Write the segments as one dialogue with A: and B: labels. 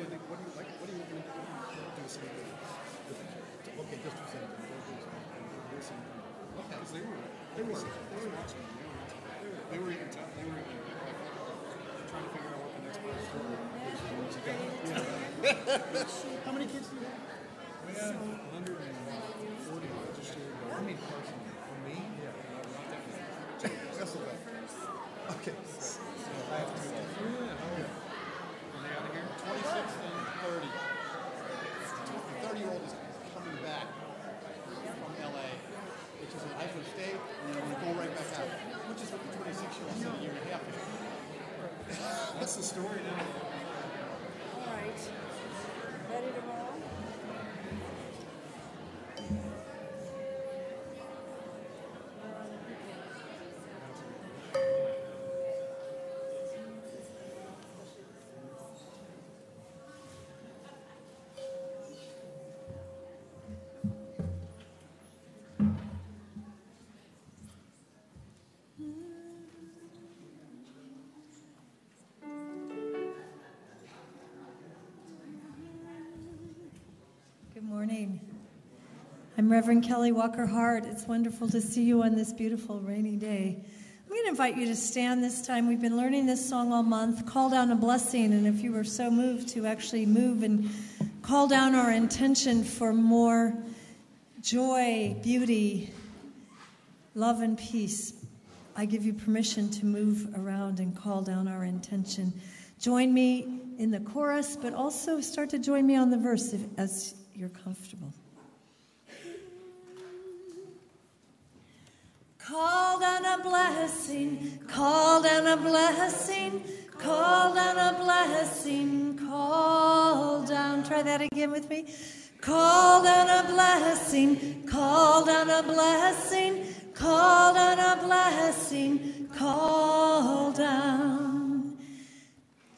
A: you think? What do you like? What do you do? Do something. Okay, just do something. Okay, because they were watching. They were even trying to figure out what the next part was. How many kids do you have? We have 140 registered. How many personally? For me? Yeah. Not that many. Just about. Okay. So I have two. Yeah. Oh, yeah. Are they out of here? 26 and 30. The 30-year-old is coming back from LA, which is I can stay and then we go right back out, which is what the 26-year-old said a year and a half ago. That's the story now.
B: All right. Ready to roll?
C: Good morning. I'm Reverend Kelly Walker Hart. It's wonderful to see you on this beautiful rainy day. I'm going to invite you to stand this time. We've been learning this song all month, Call Down a Blessing, and if you were so moved to actually move and call down our intention for more joy, beauty, love, and peace, I give you permission to move around and call down our intention. Join me in the chorus, but also start to join me on the verse as you're comfortable. Call down a blessing, call down a blessing, call down a blessing, call down. Try that again with me. Call down a blessing, call down a blessing, call down a blessing, call down.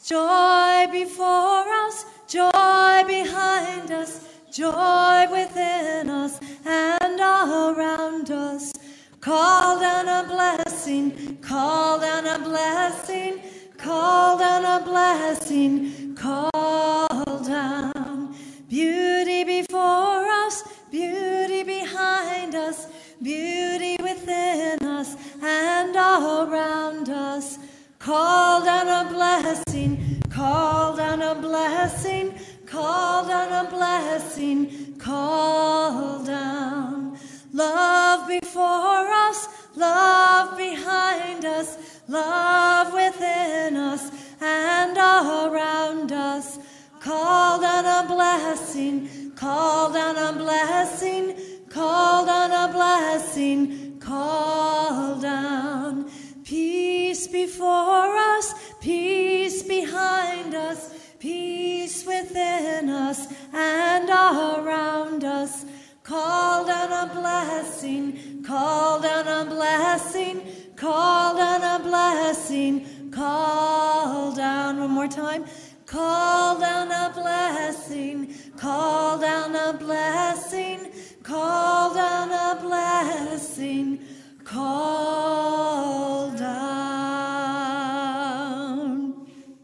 C: Joy before us, joy behind us, joy within us and all around us. Call down a blessing, call down a blessing, call down a blessing, call down. Beauty before us, beauty behind us, beauty within us and all around us. Call down a blessing, call down a blessing, call down a blessing, call down. Love before us, love behind us, love within us and all around us. Call down a blessing, call down a blessing, call down a blessing, call down. Peace before us, peace behind us, peace within us and all around us. Call down a blessing, call down a blessing, call down a blessing, call down. One more time. Call down a blessing, call down a blessing, call down a blessing, call down.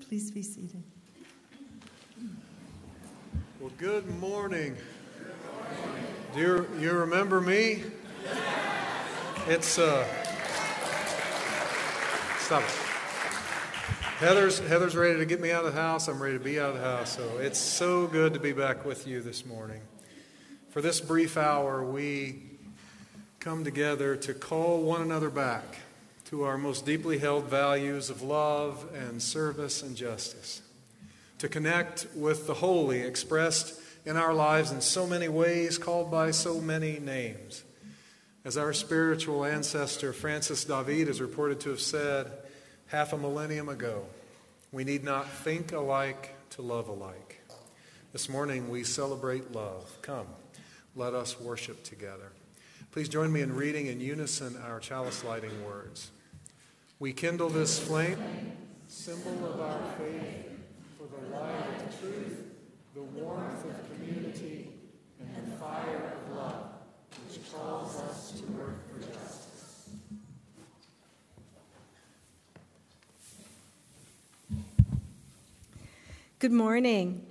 C: Please be seated.
D: Well, good morning. Do you remember me? It's stop it. Heather's ready to get me out of the house. I'm ready to be out of the house. So it's so good to be back with you this morning. For this brief hour, we come together to call one another back to our most deeply held values of love and service and justice. To connect with the holy expressed in our lives in so many ways, called by so many names. As our spiritual ancestor Francis David is reported to have said half a millennium ago, we need not think alike to love alike. This morning we celebrate love. Come, let us worship together. Please join me in reading in unison our chalice lighting words. We kindle this flame, symbol of our faith, for the light of truth, the warmth of community, and the fire of love, which calls us to work for justice.
E: Good morning.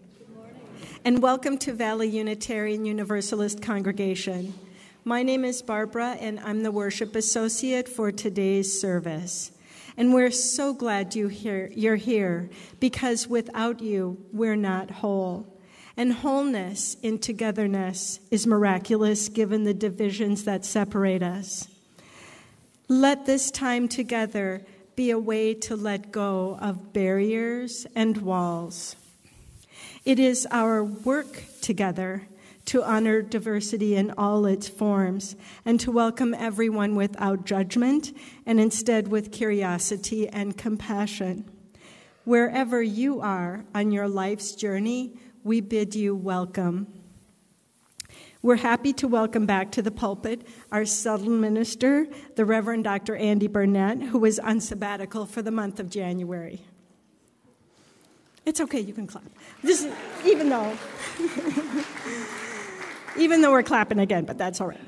E: and welcome to Valley Unitarian Universalist congregation. My name is Barbara, and I'm the worship associate for today's service. And we're so glad you're here, because without you, we're not whole. And wholeness in togetherness is miraculous given the divisions that separate us. Let this time together be a way to let go of barriers and walls. It is our work together to honor diversity in all its forms and to welcome everyone without judgment and instead with curiosity and compassion. Wherever you are on your life's journey, we bid you welcome. We're happy to welcome back to the pulpit our subtle minister, the Reverend Dr. Andy Burnett, who was on sabbatical for the month of January. It's okay, you can clap. Even though we're clapping again, but that's all right.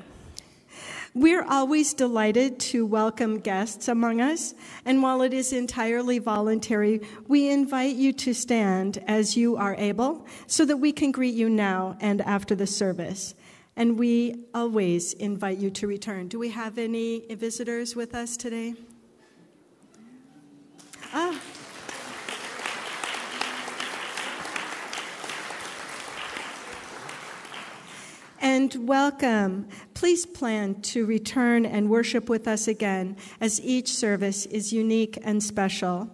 E: We're always delighted to welcome guests among us, and while it is entirely voluntary, we invite you to stand as you are able so that we can greet you now and after the service. And we always invite you to return. Do we have any visitors with us today? And welcome. Please plan to return and worship with us again, as each service is unique and special.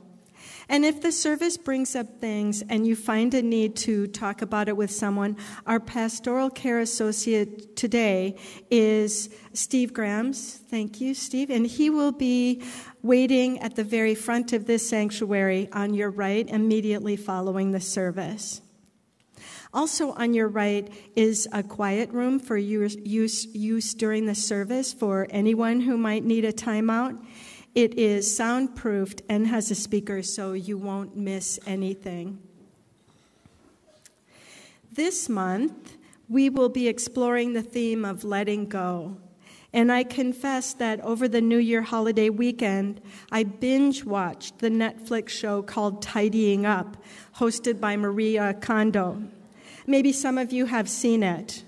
E: And if the service brings up things and you find a need to talk about it with someone, our pastoral care associate today is Steve Grams. Thank you, Steve. And he will be waiting at the very front of this sanctuary on your right, immediately following the service. Also on your right is a quiet room for use during the service for anyone who might need a timeout. It is soundproofed and has a speaker so you won't miss anything. This month, we will be exploring the theme of letting go. And I confess that over the New Year holiday weekend, I binge-watched the Netflix show called Tidying Up, hosted by Maria Kondo. Maybe some of you have seen it.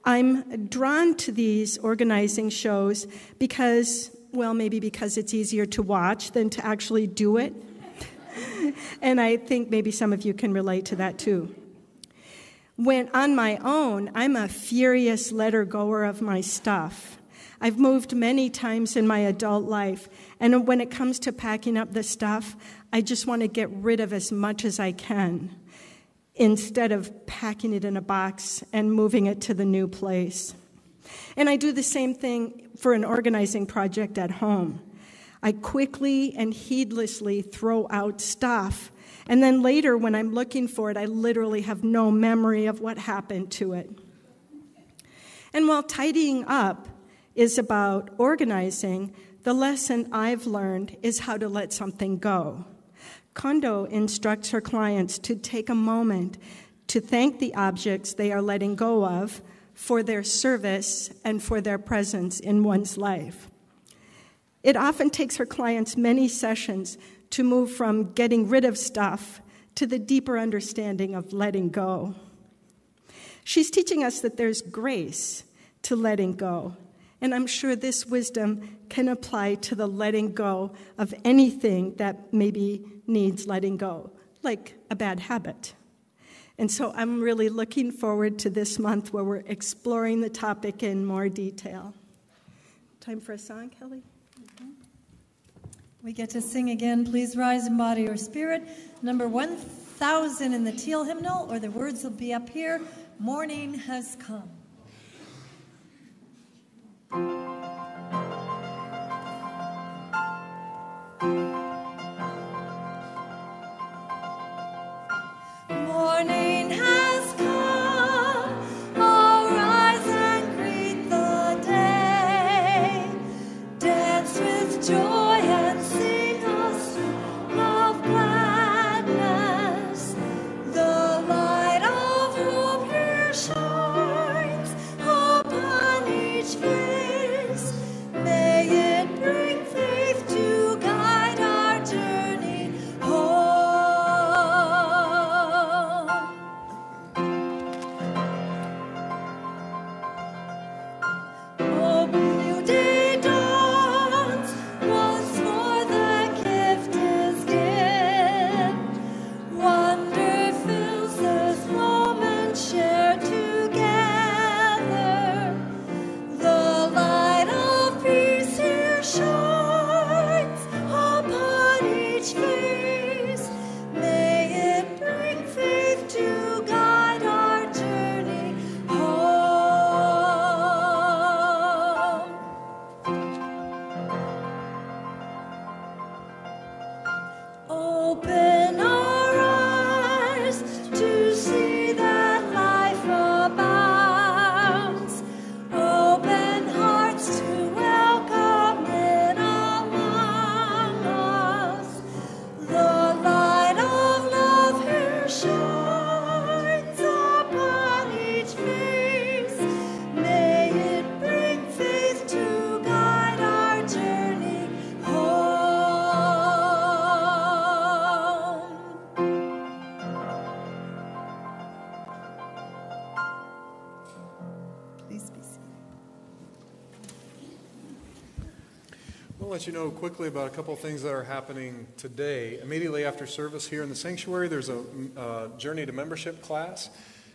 E: I'm drawn to these organizing shows because it's easier to watch than to actually do it. And I think maybe some of you can relate to that too. When on my own, I'm a furious letter-goer of my stuff. I've moved many times in my adult life, and when it comes to packing up the stuff, I just want to get rid of as much as I can, instead of packing it in a box and moving it to the new place. And I do the same thing for an organizing project at home. I quickly and heedlessly throw out stuff, and then later when I'm looking for it, I literally have no memory of what happened to it. And while tidying up is about organizing, the lesson I've learned is how to let something go. Kondo instructs her clients to take a moment to thank the objects they are letting go of for their service and for their presence in one's life. It often takes her clients many sessions to move from getting rid of stuff to the deeper understanding of letting go. She's teaching us that there's grace to letting go, and I'm sure this wisdom can apply to the letting go of anything that maybe needs letting go, like a bad habit. And so I'm really looking forward to this month where we're exploring the topic in more detail. Time for a song, Kelly?
C: We get to sing again. Please rise in body or spirit. Number 1000 in the teal hymnal, or the words will be up here. Morning has come. Morning has come, oh rise and greet the day, dance with joy and sing a song of gladness, the light of hope here shines upon each face.
D: I'll let you know quickly about a couple of things that are happening today. Immediately after service here in the sanctuary, there's a Journey to Membership class.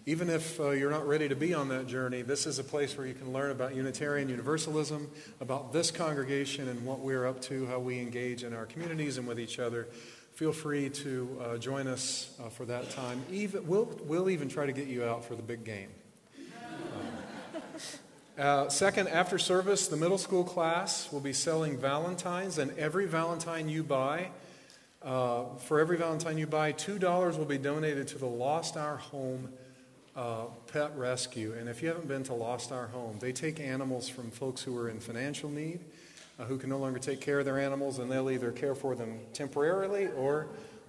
D: Even if you're not ready to be on that journey, this is a place where you can learn about Unitarian Universalism, about this congregation and what we're up to, how we engage in our communities and with each other. Feel free to join us for that time. We'll even try to get you out for the big game. Second, after service, the middle school class will be selling Valentines, and every Valentine you buy, for every Valentine you buy, $2 will be donated to the Lost Our Home Pet Rescue. And if you haven't been to Lost Our Home, they take animals from folks who are in financial need, who can no longer take care of their animals, and they'll either care for them temporarily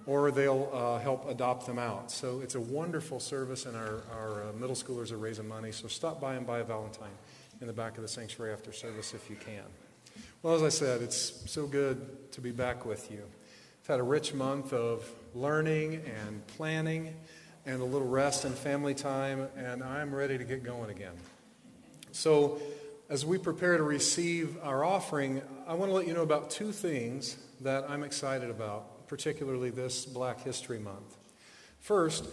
D: or they'll help adopt them out. So it's a wonderful service, and our middle schoolers are raising money. So stop by and buy a Valentine in the back of the sanctuary after service if you can. Well, as I said, it's so good to be back with you. I've had a rich month of learning and planning and a little rest and family time, and I'm ready to get going again. So as we prepare to receive our offering, I want to let you know about two things that I'm excited about, particularly this Black History Month. First,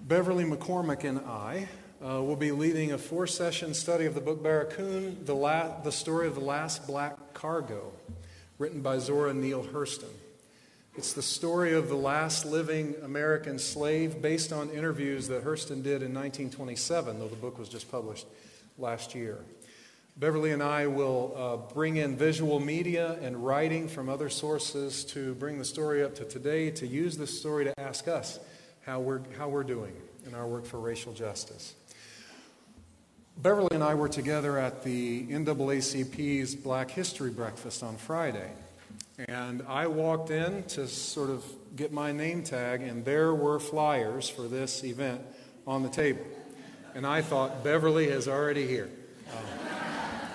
D: Beverly McCormick and I will be leading a 4-session study of the book Barracoon, the story of the last black cargo, written by Zora Neale Hurston. It's the story of the last living American slave based on interviews that Hurston did in 1927, though the book was just published last year. Beverly and I will bring in visual media and writing from other sources to bring the story up to today, to use this story to ask us how we're doing in our work for racial justice. Beverly and I were together at the NAACP's Black History Breakfast on Friday, and I walked in to sort of get my name tag, and there were flyers for this event on the table. And I thought, Beverly is already here.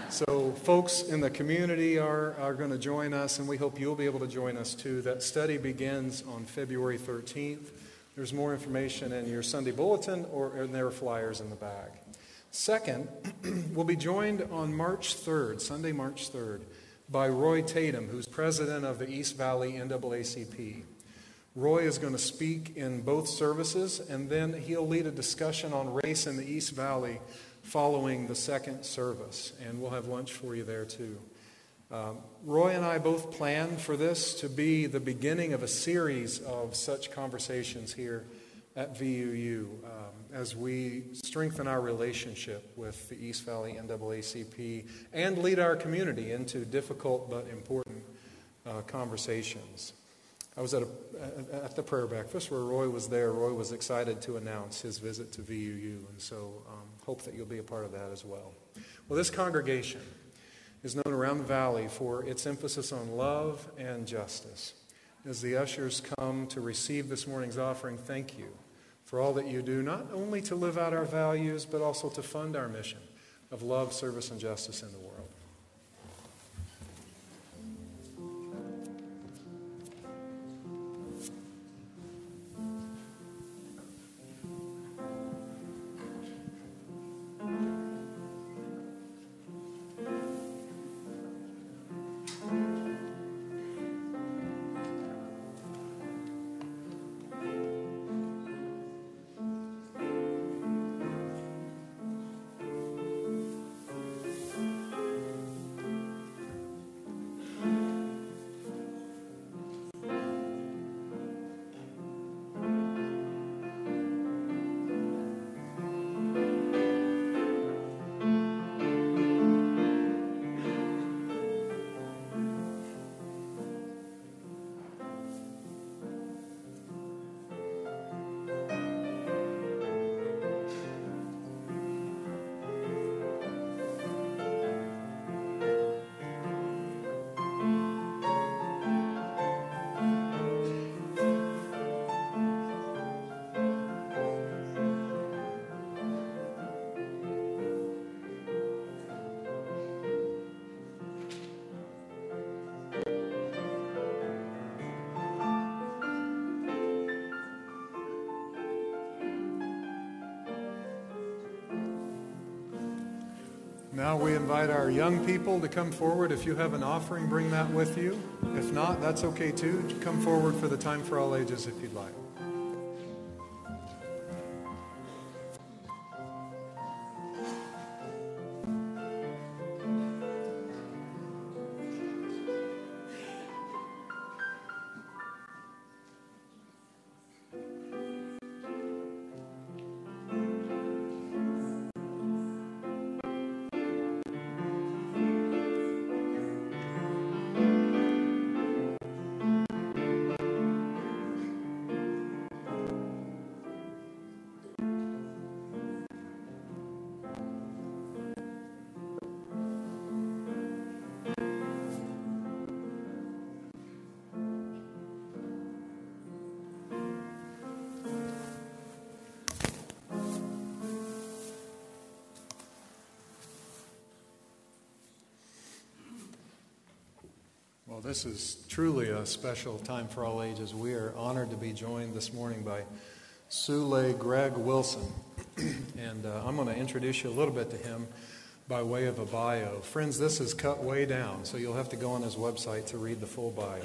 D: So folks in the community are going to join us, and we hope you'll be able to join us too. That study begins on February 13th. There's more information in your Sunday bulletin, and there are flyers in the bag. Second, we'll be joined on March 3rd, Sunday, March 3rd, by Roy Tatum, who's president of the East Valley NAACP. Roy is going to speak in both services, and then he'll lead a discussion on race in the East Valley following the second service, and we'll have lunch for you there too. Roy and I both planned for this to be the beginning of a series of such conversations here at VUU as we strengthen our relationship with the East Valley NAACP and lead our community into difficult but important conversations. I was at the prayer breakfast where Roy was there. Roy was excited to announce his visit to VUU, and so hope that you'll be a part of that as well. Well, this congregation is known around the valley for its emphasis on love and justice. As the ushers come to receive this morning's offering, thank you for all that you do, not only to live out our values, but also to fund our mission of love, service, and justice in the world. Now we invite our young people to come forward. If you have an offering, bring that with you. If not, that's okay too. Come forward for the Time for All Ages if you'd like. Well, this is truly a special time for all ages. We are honored to be joined this morning by Sule Greg Wilson. And I'm going to introduce you a little bit to him by way of a bio. Friends, this is cut way down, so you'll have to go on his website to read the full bio.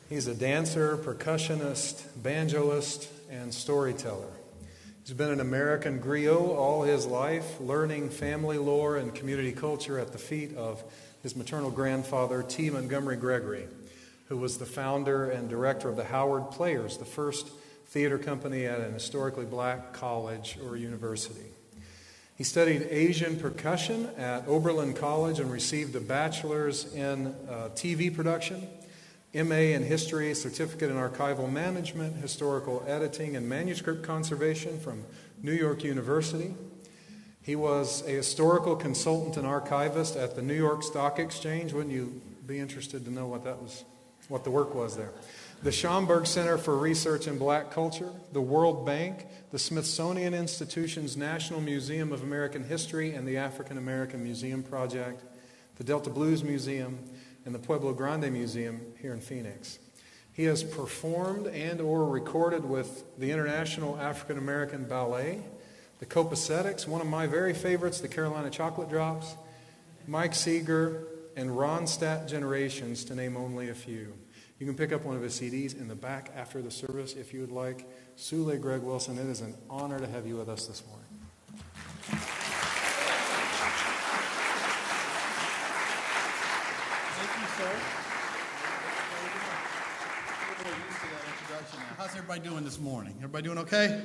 D: He's a dancer, percussionist, banjoist, and storyteller. He's been an American griot all his life, learning family lore and community culture at the feet of his maternal grandfather, T. Montgomery Gregory, who was the founder and director of the Howard Players, the first theater company at an historically black college or university. He studied Asian percussion at Oberlin College and received a bachelor's in TV production, MA in history, certificate in archival management, historical editing, and manuscript conservation from New York University. He was a historical consultant and archivist at the New York Stock Exchange. Wouldn't you be interested to know what the work was there? The Schomburg Center for Research in Black Culture, the World Bank, the Smithsonian Institution's National Museum of American History and the African American Museum Project, the Delta Blues Museum, and the Pueblo Grande Museum here in Phoenix. He has performed and or recorded with the International African American Ballet, the Copacetics, one of my very favorites, the Carolina Chocolate Drops, Mike Seeger, and Ronstadt Generations, to name only a few. You can pick up one of his CDs in the back after the service if you would like. Sule Greg Wilson, it is an honor to have you with us this morning.
A: Thank you, sir. We're used to that introduction now. How's everybody doing this morning? Everybody doing okay?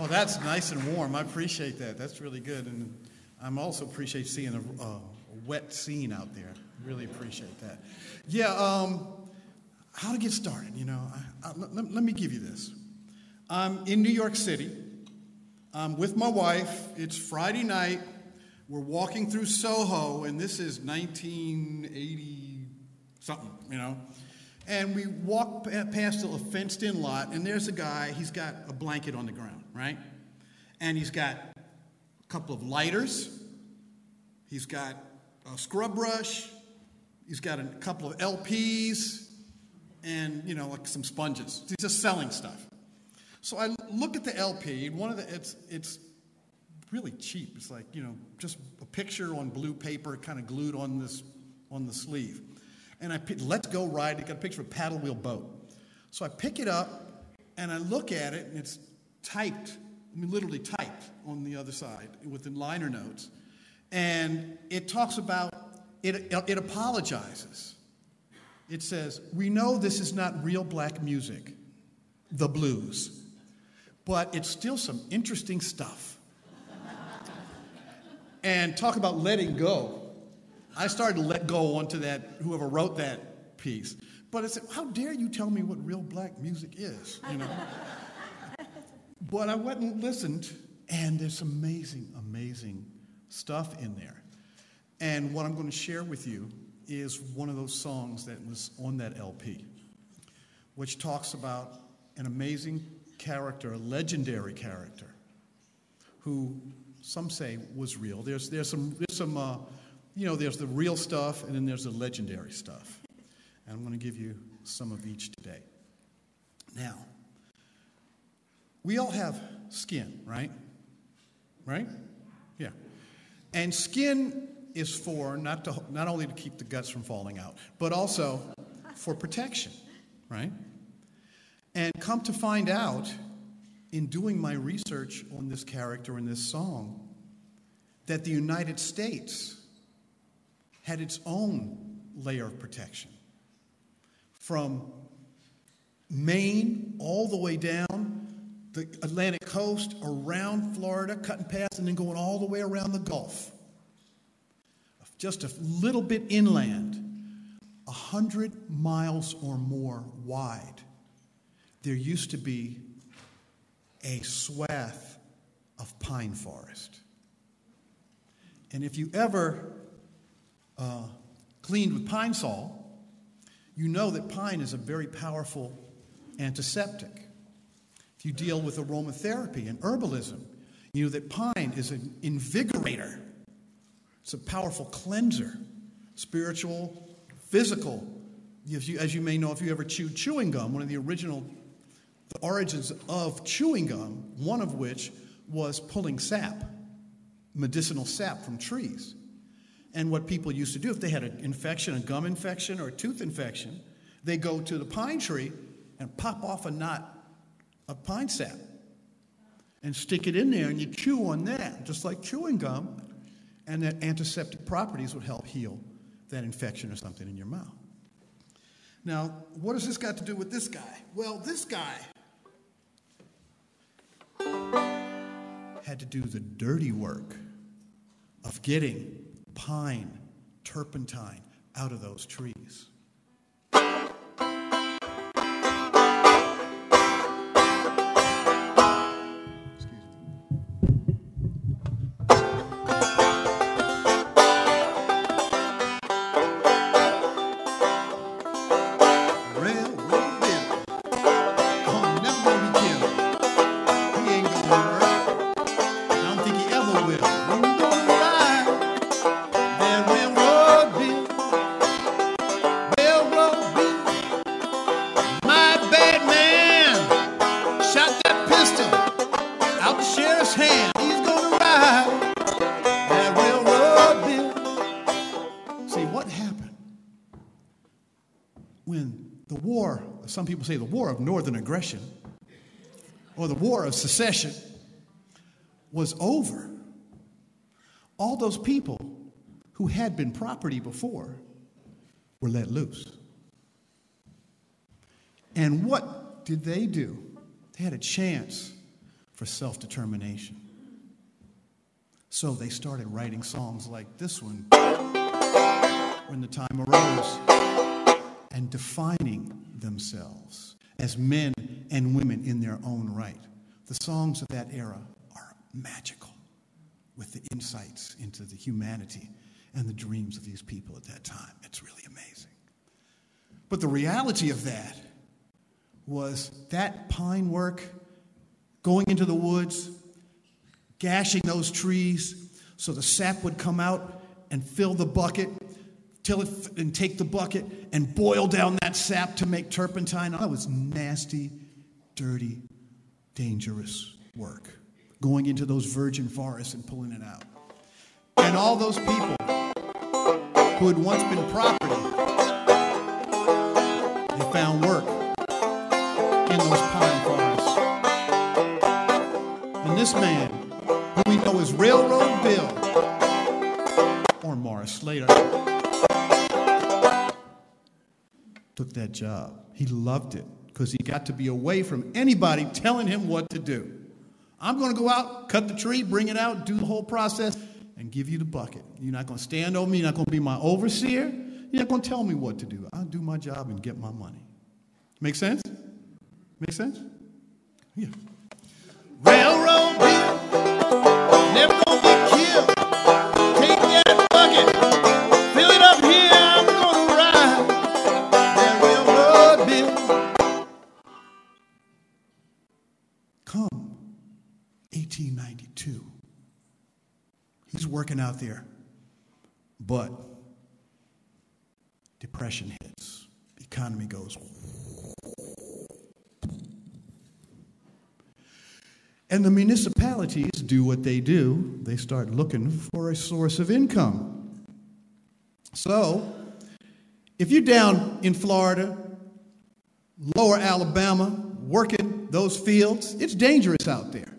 A: Oh, that's nice and warm. I appreciate that. That's really good. And I also appreciate seeing a wet scene out there. Really appreciate that. Yeah, how to get started, you know. Let me give you this. I'm in New York City. I'm with my wife. It's Friday night. We're walking through Soho, and this is 1980-something, you know. And we walk past a fenced-in lot, and there's a guy. He's got a blanket on the ground, right? And he's got a couple of lighters. He's got a scrub brush. He's got a couple of LPs and, you know, like some sponges. He's just selling stuff. So I look at the LP. It's really cheap. It's like, you know, just a picture on blue paper kind of glued on the sleeve. And I pick, Let's Go Ride. It got a picture of a paddle wheel boat. So I pick it up, and I look at it, and it's typed, literally typed on the other side with the liner notes. And it talks about, it apologizes. It says, "We know this is not real black music, the blues, but it's still some interesting stuff." And talk about letting go. I started to let go onto that, whoever wrote that piece. But I said, how dare you tell me what real black music is, you know? But I went and listened, and there's amazing, amazing stuff in there. And what I'm going to share with you is one of those songs that was on that LP, which talks about an amazing character, a legendary character, who some say was real. There's some you know, there's the real stuff, and then there's the legendary stuff. And I'm going to give you some of each today. Now, we all have skin, right? Right? Yeah. And skin is for not only to keep the guts from falling out, but also for protection, right? And come to find out, in doing my research on this character in this song, that the United States had its own layer of protection. From Maine all the way down the Atlantic coast, around Florida, cutting past, and then going all the way around the Gulf. Just a little bit inland, 100 miles or more wide, there used to be a swath of pine forest. And if you ever cleaned with Pine Sol, you know that pine is a very powerful antiseptic. If you deal with aromatherapy and herbalism, you know that pine is an invigorator. It's a powerful cleanser, spiritual, physical. As you may know, if you ever chewed chewing gum, one of the origins of chewing gum, one of which was pulling sap, medicinal sap from trees. And what people used to do, if they had an infection, a gum infection or a tooth infection, they go to the pine tree and pop off a knot of pine sap and stick it in there, and you chew on that, just like chewing gum, and that antiseptic properties would help heal that infection or something in your mouth. Now, what has this got to do with this guy? Well, this guy had to do the dirty work of getting pine, turpentine out of those trees. Some people say the War of Northern Aggression or the War of Secession was over. All those people who had been property before were let loose. And what did they do? They had a chance for self-determination. So they started writing songs like this one, When the Time Arose, and defining themselves as men and women in their own right. The songs of that era are magical with the insights into the humanity and the dreams of these people at that time. It's really amazing. But the reality of that was that pine work, going into the woods, gashing those trees so the sap would come out and fill the bucket, and take the bucket and boil down that sap to make turpentine. That was nasty, dirty, dangerous work. Going into those virgin forests and pulling it out. And all those people who had once been property, they found work in those pine forests. And this man, who we know as Railroad Bill, or Morris Slater, took that job. He loved it because he got to be away from anybody telling him what to do. I'm going to go out, cut the tree, bring it out, do the whole process, and give you the bucket. You're not going to stand over me. You're not going to be my overseer. You're not going to tell me what to do. I'll do my job and get my money. Make sense? Make sense? Yeah. Railroad Bill, never going to get killed. Take that bucket, fill it up here. I'm going to ride. Come 1892. He's working out there. But depression hits. The economy goes.
F: And the municipalities do what they do. They start looking for a source of income. So, if you're down in Florida, lower Alabama, working those fields, it's dangerous out there.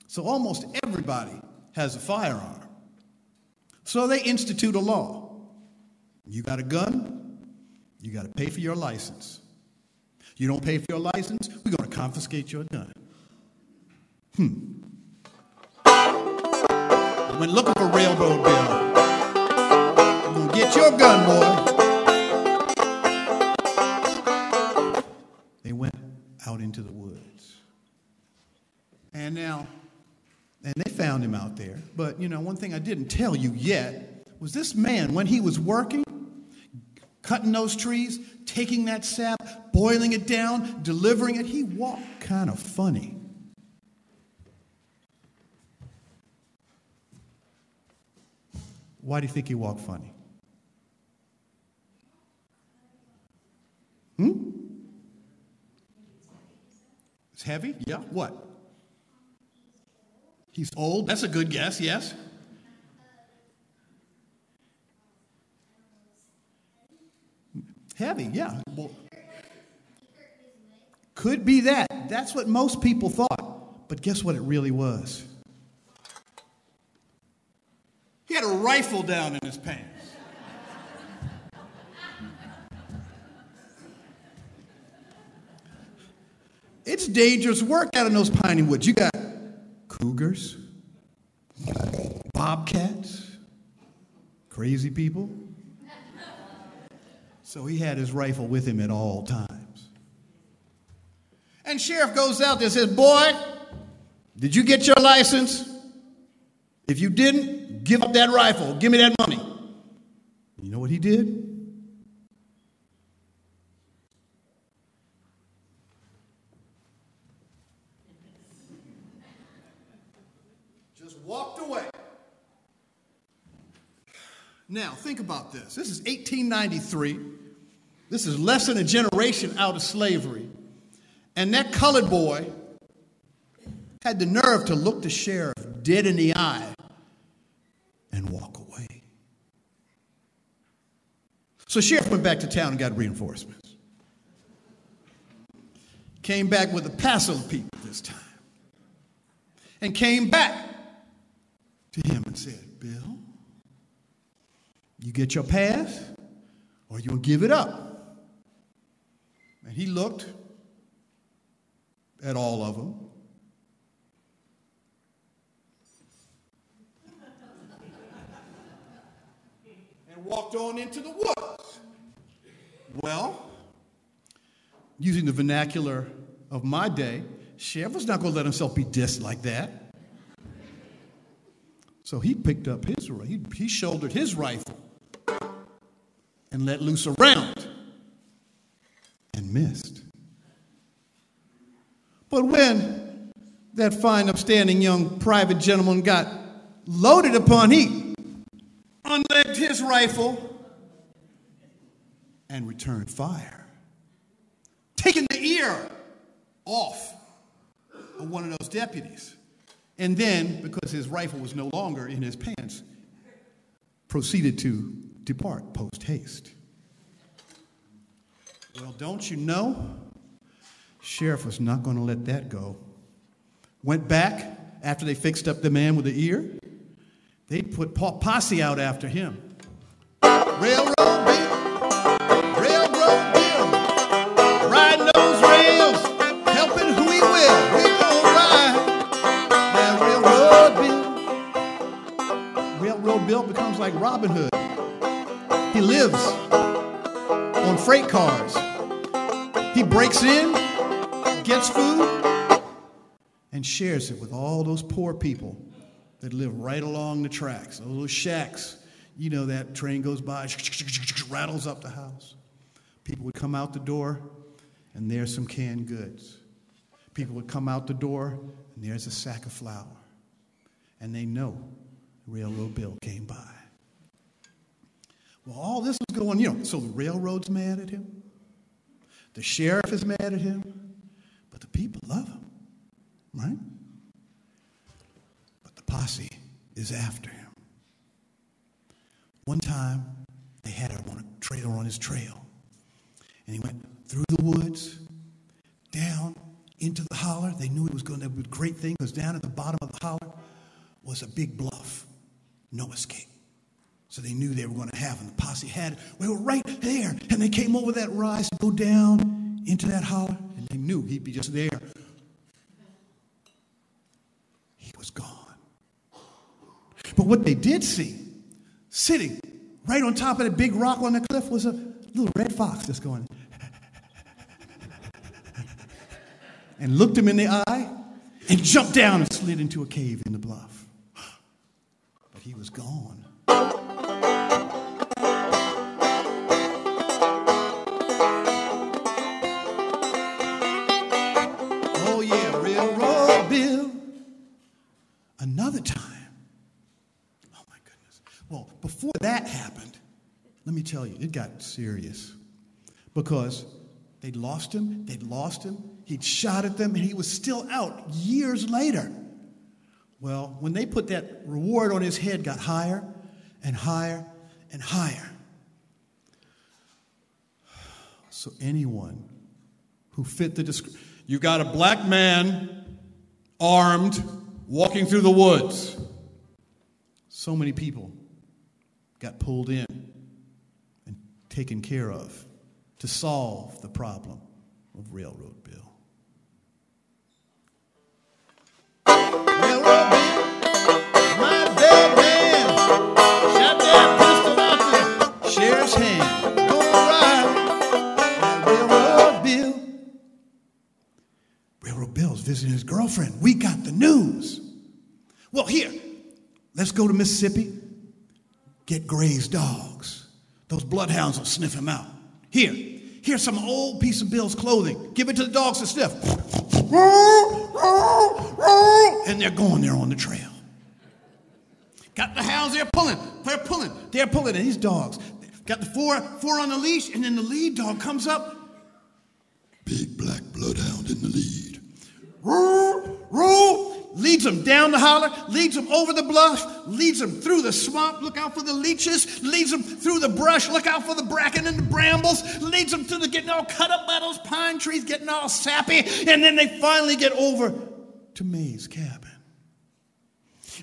F: So almost everybody has a firearm. So they institute a law. You got a gun, you got to pay for your license. You don't pay for your license, we're going to confiscate your gun. When looking for railroad bill, you're going to get your gun, boy. They went out into the woods. And they found him out there. But, one thing I didn't tell you yet was this man, when he was working, cutting those trees, taking that sap, boiling it down, delivering it, he walked kind of funny. Why do you think he walked funny? It's heavy? Yeah. What? He's old? That's a good guess, yes. Heavy, yeah. Well, could be that. That's what most people thought. But guess what it really was? He had a rifle down in his pants. It's dangerous work out in those piney woods. You got cougars, bobcats, crazy people. So he had his rifle with him at all times. And sheriff goes out there and says, "Boy, did you get your license? If you didn't, give up that rifle. Give me that money." You know what he did? Just walked away. Now, think about this. This is 1893. This is less than a generation out of slavery. And that colored boy had the nerve to look the sheriff dead in the eye and walk away. So sheriff went back to town and got reinforcements. Came back with a passel of people this time. And came back to him and said, "Bill, you get your pass or you will give it up." And he looked at all of them. And walked on into the woods. Well, using the vernacular of my day, sheriff was not going to let himself be dissed like that. So he picked up his rifle. He shouldered his rifle and let loose a round and missed. But when that fine, upstanding young private gentleman got loaded upon, he unlegged his rifle and returned fire, taking the ear off of one of those deputies. And then, because his rifle was no longer in his pants, proceeded to depart post haste. Well, don't you know? Sheriff was not going to let that go. Went back after they fixed up the man with the ear. They put posse out after him. Railroad Bill, Railroad Bill, riding those rails, helping who he will. We're gonna ride that Railroad Bill. Railroad Bill becomes like Robin Hood. He lives on freight cars. He breaks in, gets food, and shares it with all those poor people that live right along the tracks, those little shacks. You know, that train goes by, rattles up the house. People would come out the door, and there's some canned goods. People would come out the door, and there's a sack of flour. And they know Railroad Bill came by. Well, all this was going, so the railroad's mad at him. The sheriff is mad at him. But the people love him, right? posse is after him. One time, they had him on a trailer on his trail. And he went through the woods, down into the holler. They knew it was going to be a great thing because down at the bottom of the holler was a big bluff. No escape. So they knew they were going to have him. The posse had it. We were right there. And they came over that rise to go down into that holler. And they knew he'd be just there. He was gone. But what they did see, sitting right on top of that big rock on the cliff, was a little red fox just going. And looked him in the eye and jumped down and slid into a cave in the bluff. But he was gone. Oh yeah, Railroad Bill. Another time. Oh my goodness. Well, before that happened, let me tell you, it got serious. Because they'd lost him. He'd shot at them, and he was still out years later. Well, when they put that reward on his head, got higher and higher and higher. So anyone who fit the description, you got a black man armed walking through the woods. So many people got pulled in and taken care of to solve the problem of Railroad Bill. Railroad Bill, my bad man, shot that pistol out the sheriff's hand. Gonna ride that Railroad Bill. Railroad Bill's visiting his girlfriend. We got the news. Well, here, let's go to Mississippi. Get Gray's dogs. Those bloodhounds will sniff him out. Here's some old piece of Bill's clothing. Give it to the dogs to sniff. And they're going there on the trail. Got the hounds, they're pulling. And these dogs, got the four on the leash, and then the lead dog comes up. Big black bloodhound in the lead. Leads them down the holler, leads them over the bluff, leads them through the swamp, look out for the leeches, leads them through the brush, look out for the bracken and the brambles, leads them to getting all cut up by those pine trees, getting all sappy, and then they finally get over to May's cabin.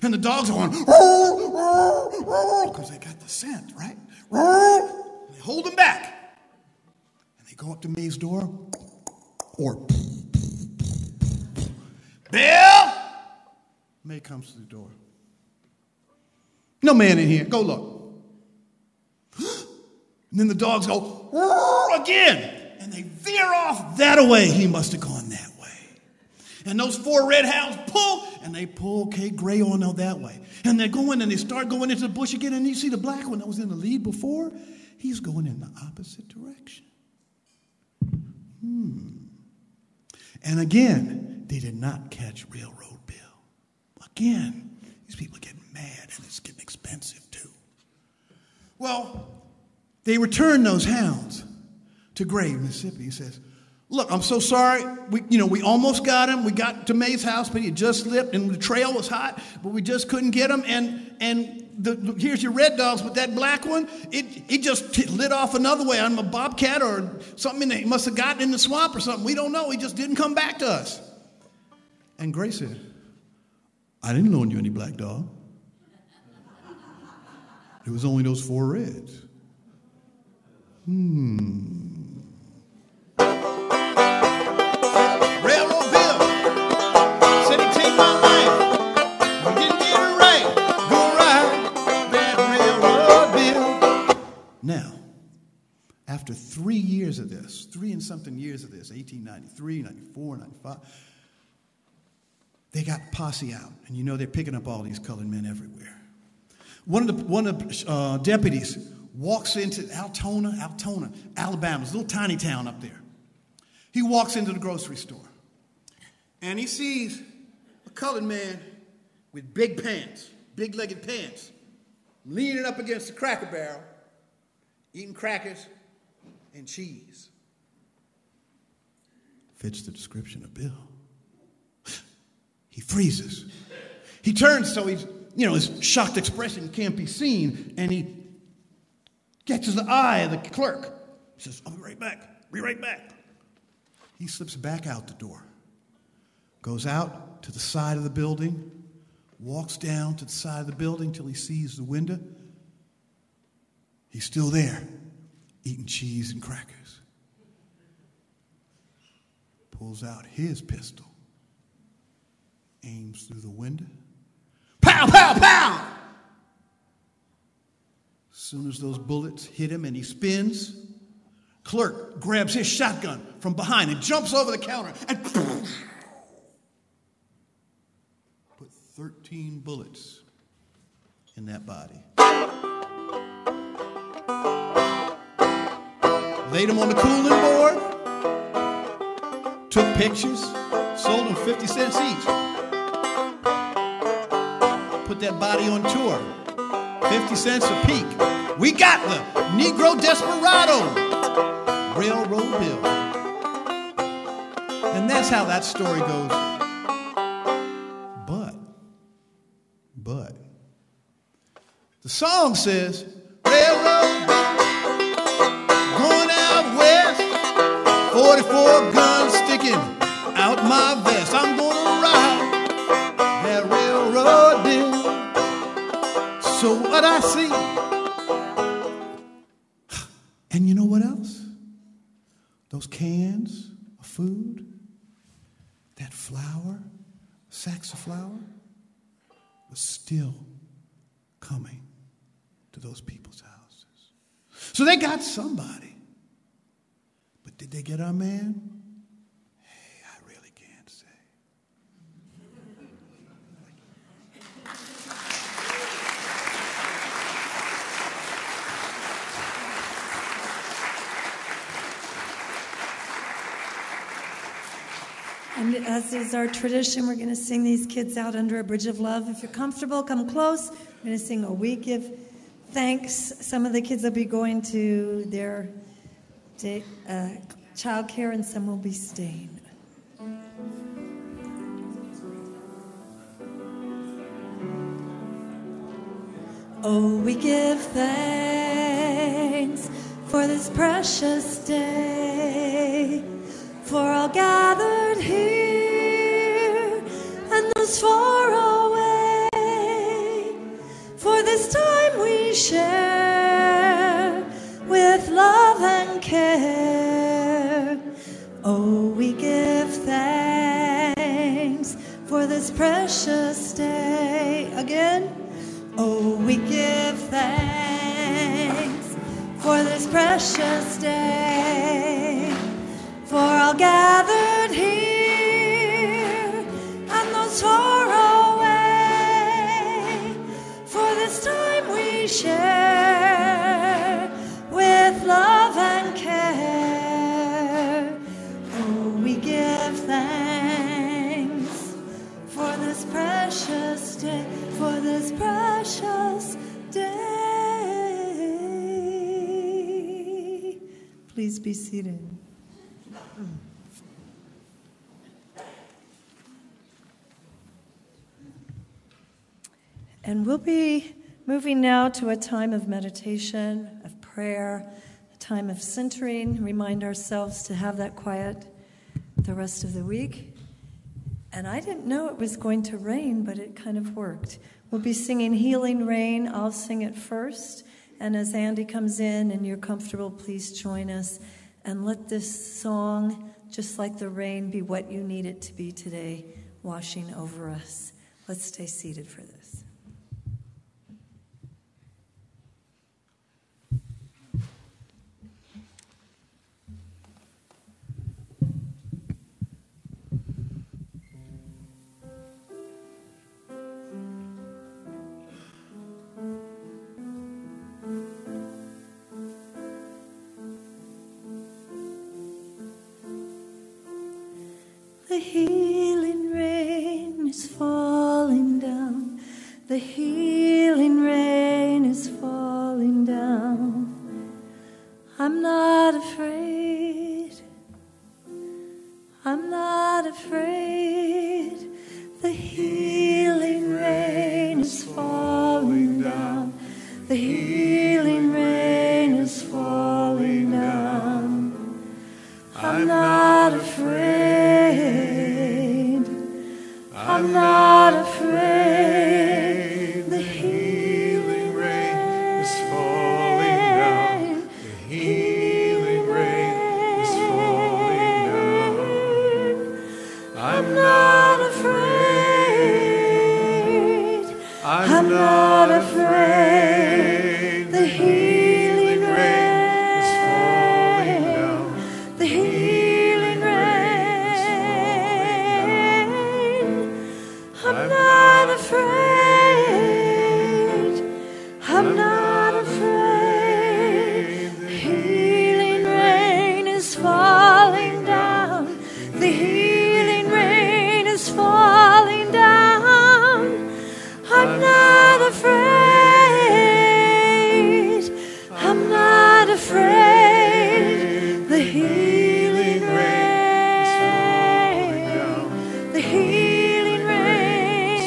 F: And the dogs are going, because they got the scent, right? And they hold them back. And they go up to May's door, or Bill! May comes to the door. No man in here. Go look. And then the dogs go, again. And they veer off that way. He must have gone that way. And those four red hounds pull, and they pull Kate Gray on out that way. And they're going, and they start going into the bush again. And you see the black one that was in the lead before, he's going in the opposite direction. And again, they did not catch Railroad Bill. Again, these people are getting mad, and it's getting expensive too. Well, they returned those hounds to Gray, Mississippi. He says, look, I'm so sorry. We almost got him. We got to May's house, but he just slipped, and the trail was hot, but we just couldn't get him. And here's your red dogs, but that black one, it just lit off another way. I'm a bobcat or something. He must have gotten in the swamp or something. We don't know. He just didn't come back to us. And Gray said, I didn't loan you any black dog. It was only those four reds. Railroad Bill said he'd take my life. We didn't get it right. Go ride that Railroad Bill. Now, after 3 years of this, 3 and something years of this, 1893, 94, 95, they got posse out. And they're picking up all these colored men everywhere. One of the deputies walks into Altoona, Alabama, it's a little tiny town up there. He walks into the grocery store, and he sees a colored man with big pants, big-legged pants, leaning up against the Cracker Barrel, eating crackers and cheese. Fits the description of Bill. He freezes. He turns so he's, his shocked expression can't be seen, and he catches the eye of the clerk. He says, I'll be right back. Be right back. He slips back out the door, goes out to the side of the building, walks down to the side of the building till he sees the window. He's still there, eating cheese and crackers. Pulls out his pistol, aims through the window. Pow, pow, pow! As soon as those bullets hit him and he spins, clerk grabs his shotgun from behind and jumps over the counter and put 13 bullets in that body. Laid him on the cooling board, took pictures, sold them 50 cents each. Put that body on tour, 50 cents a peek. We got the Negro Desperado, Railroad Bill. And that's how that story goes. But, the song says, Railroad Bill, going out west, 44 guns sticking out my vest. I'm gonna ride that railroad bill. So what I see, and you know what else? Those cans of food, that flour, sacks of flour, was still coming to those people's houses. So they got somebody. But did they get our man? Hey, I really can't say.
C: And as is our tradition, we're going to sing these kids out under a bridge of love. If you're comfortable, come close. We're going to sing a We Give Thanks. Some of the kids will be going to their child care, and some will be staying. Oh, we give thanks for this precious day, for all gathered here and those far away, for this time we share with love and care. Oh, we give thanks for this precious day. Again. Oh, we give thanks for this precious day, for all gathered here and those far away, for this time we share with love and care. Oh, we give thanks for this precious day, for this precious day. Please be seated. And we'll be moving now to a time of meditation, of prayer, a time of centering. Remind ourselves to have that quiet the rest of the week. And I didn't know it was going to rain, but it kind of worked. We'll be singing Healing Rain. I'll sing it first. And as Andy comes in and you're comfortable, please join us. And let this song, just like the rain, be what you need it to be today, washing over us. Let's stay seated for this. The healing rain is falling down. The healing rain is falling down. I'm not afraid. I'm not afraid. The healing rain
D: I'm not afraid. The healing rain is falling down. The healing rain. I'm not afraid. I'm not afraid. The healing rain is falling down. The healing rain is falling down. I'm not afraid. I'm not afraid. The healing rain. The healing rain.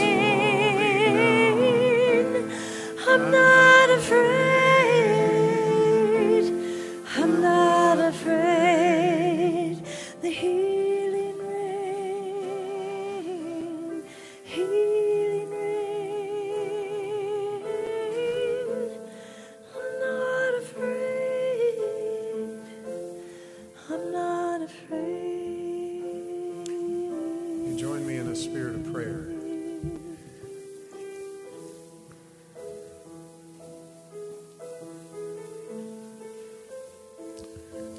D: I'm not afraid. I'm not afraid. The healing rain. Healing rain. I'm not afraid. I'm not afraid. You join me in a spirit of prayer.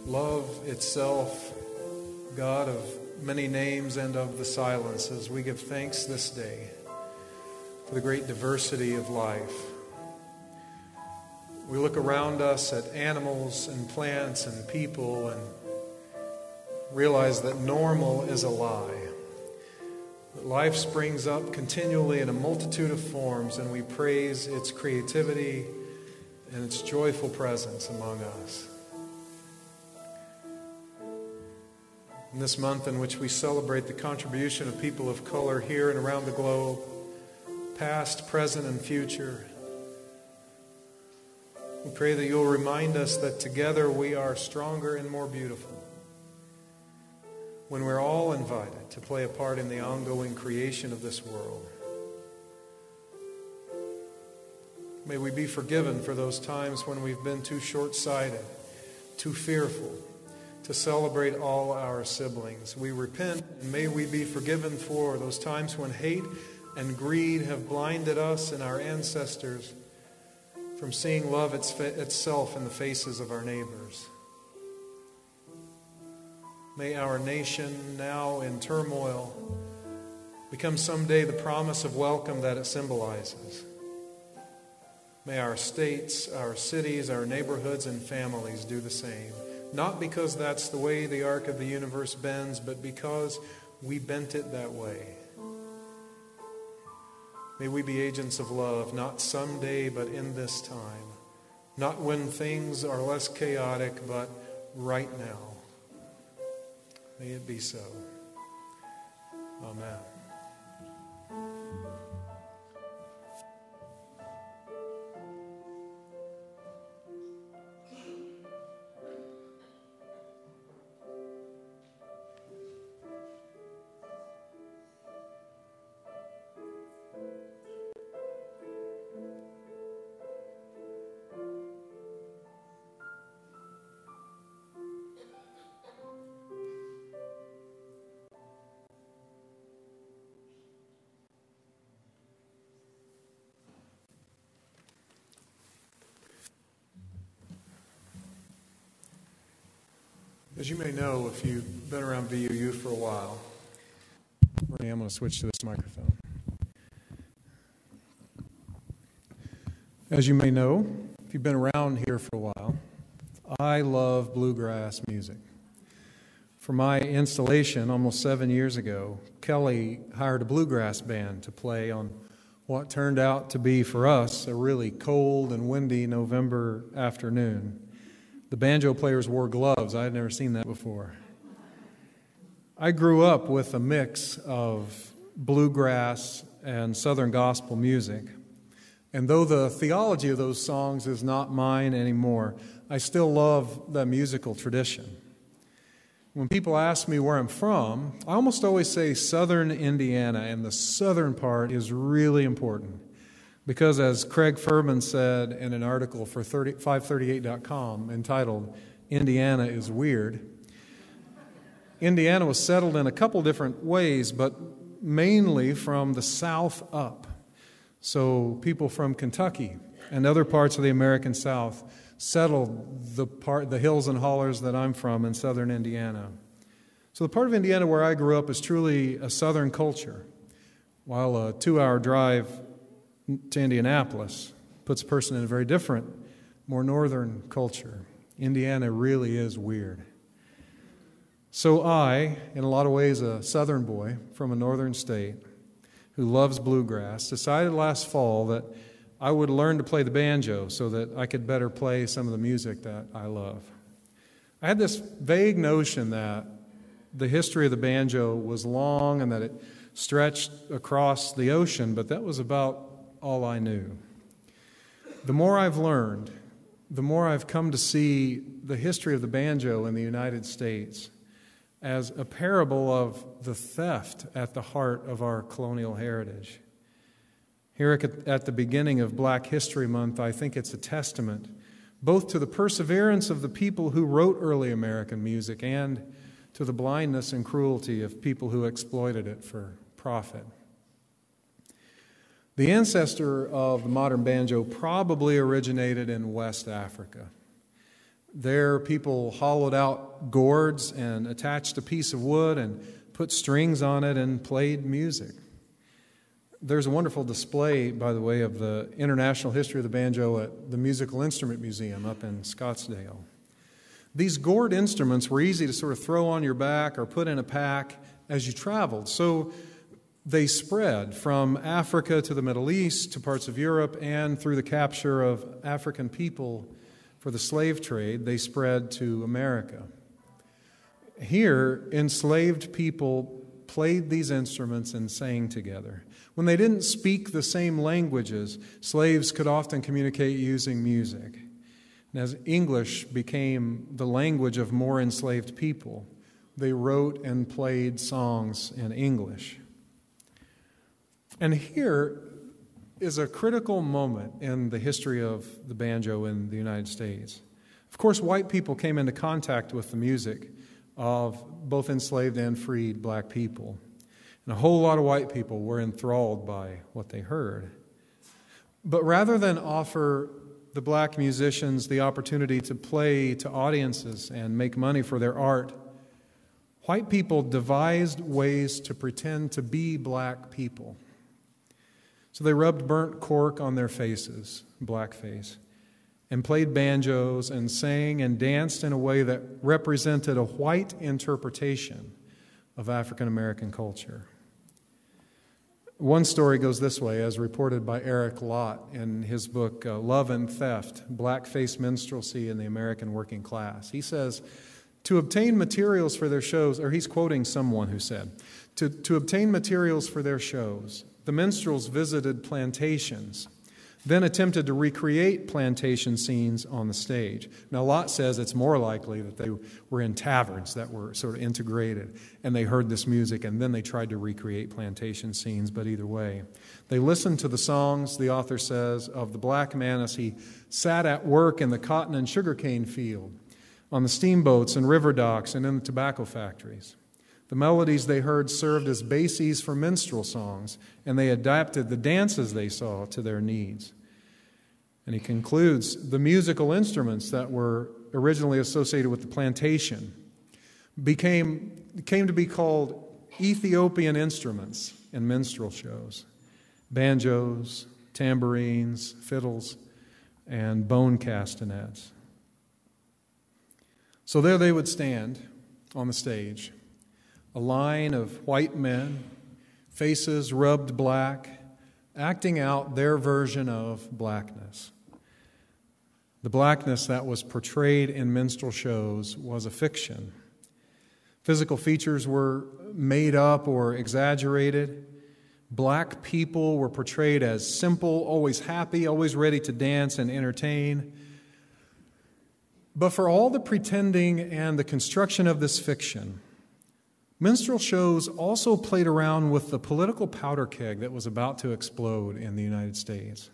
D: Love itself, God of many names and of the silences, we give thanks this day for the great diversity of life. We look around us at animals and plants and people and realize that normal is a lie. That life springs up continually in a multitude of forms, and we praise its creativity and its joyful presence among us. In this month in which we celebrate the contribution of people of color here and around the globe, past, present, and future, we pray that you'll remind us that together we are stronger and more beautiful when we're all invited to play a part in the ongoing creation of this world. May we be forgiven for those times when we've been too short-sighted, too fearful to celebrate all our siblings. We repent, and may we be forgiven for those times when hate and greed have blinded us and our ancestors from seeing love itself in the faces of our neighbors. May our nation, now in turmoil, become someday the promise of welcome that it symbolizes. May our states, our cities, our neighborhoods, and families do the same. Not because that's the way the arc of the universe bends, but because we bent it that way. May we be agents of love, not someday, but in this time. Not when things are less chaotic, but right now. May it be so. Amen. As you may know, if you've been around VUU for a while, I'm going to switch to this microphone. As you may know, if you've been around here for a while, I love bluegrass music. For my installation almost 7 years ago, Kelly hired a bluegrass band to play on what turned out to be, for us, a really cold and windy November afternoon. The banjo players wore gloves. I had never seen that before. I grew up with a mix of bluegrass and Southern gospel music. And though the theology of those songs is not mine anymore, I still love the musical tradition. When people ask me where I'm from, I almost always say Southern Indiana, and the southern part is really important. Because as Craig Furman said in an article for 538.com entitled, "Indiana is Weird," Indiana was settled in a couple different ways, but mainly from the south up. So people from Kentucky and other parts of the American South settled the hills and hollers that I'm from in southern Indiana. So the part of Indiana where I grew up is truly a southern culture, while a 2-hour drive to Indianapolis puts a person in a very different, more northern culture. Indiana really is weird. So I, in a lot of ways a southern boy from a northern state who loves bluegrass, decided last fall that I would learn to play the banjo so that I could better play some of the music that I love. I had this vague notion that the history of the banjo was long and that it stretched across the ocean, but that was about all I knew. The more I've learned, the more I've come to see the history of the banjo in the United States as a parable of the theft at the heart of our colonial heritage. Here at the beginning of Black History Month, I think it's a testament both to the perseverance of the people who wrote early American music and to the blindness and cruelty of people who exploited it for profit. The ancestor of the modern banjo probably originated in West Africa. There, people hollowed out gourds and attached a piece of wood and put strings on it and played music. There's a wonderful display, by the way, of the international history of the banjo at the Musical Instrument Museum up in Scottsdale. These gourd instruments were easy to sort of throw on your back or put in a pack as you traveled. So they spread from Africa to the Middle East to parts of Europe, and through the capture of African people for the slave trade, they spread to America. Here, enslaved people played these instruments and sang together. When they didn't speak the same languages, slaves could often communicate using music. And as English became the language of more enslaved people, they wrote and played songs in English. And here is a critical moment in the history of the banjo in the United States. Of course, white people came into contact with the music of both enslaved and freed black people. And a whole lot of white people were enthralled by what they heard. But rather than offer the black musicians the opportunity to play to audiences and make money for their art, white people devised ways to pretend to be black people. So they rubbed burnt cork on their faces, blackface, and played banjos and sang and danced in a way that represented a white interpretation of African American culture. One story goes this way, as reported by Eric Lott in his book, Love and Theft, Blackface Minstrelsy in the American Working Class. He says, to obtain materials for their shows, or he's quoting someone who said, to obtain materials for their shows, the minstrels visited plantations, then attempted to recreate plantation scenes on the stage. Now, Lott says it's more likely that they were in taverns that were sort of integrated, and they heard this music, and then they tried to recreate plantation scenes, but either way. They listened to the songs, the author says, of the black man as he sat at work in the cotton and sugarcane field, on the steamboats and river docks, and in the tobacco factories. The melodies they heard served as bases for minstrel songs, and they adapted the dances they saw to their needs. And he concludes, the musical instruments that were originally associated with the plantation came to be called Ethiopian instruments in minstrel shows: banjos, tambourines, fiddles, and bone castanets. So there they would stand on the stage, a line of white men, faces rubbed black, acting out their version of blackness. The blackness that was portrayed in minstrel shows was a fiction. Physical features were made up or exaggerated. Black people were portrayed as simple, always happy, always ready to dance and entertain. But for all the pretending and the construction of this fiction, minstrel shows also played around with the political powder keg that was about to explode in the United States.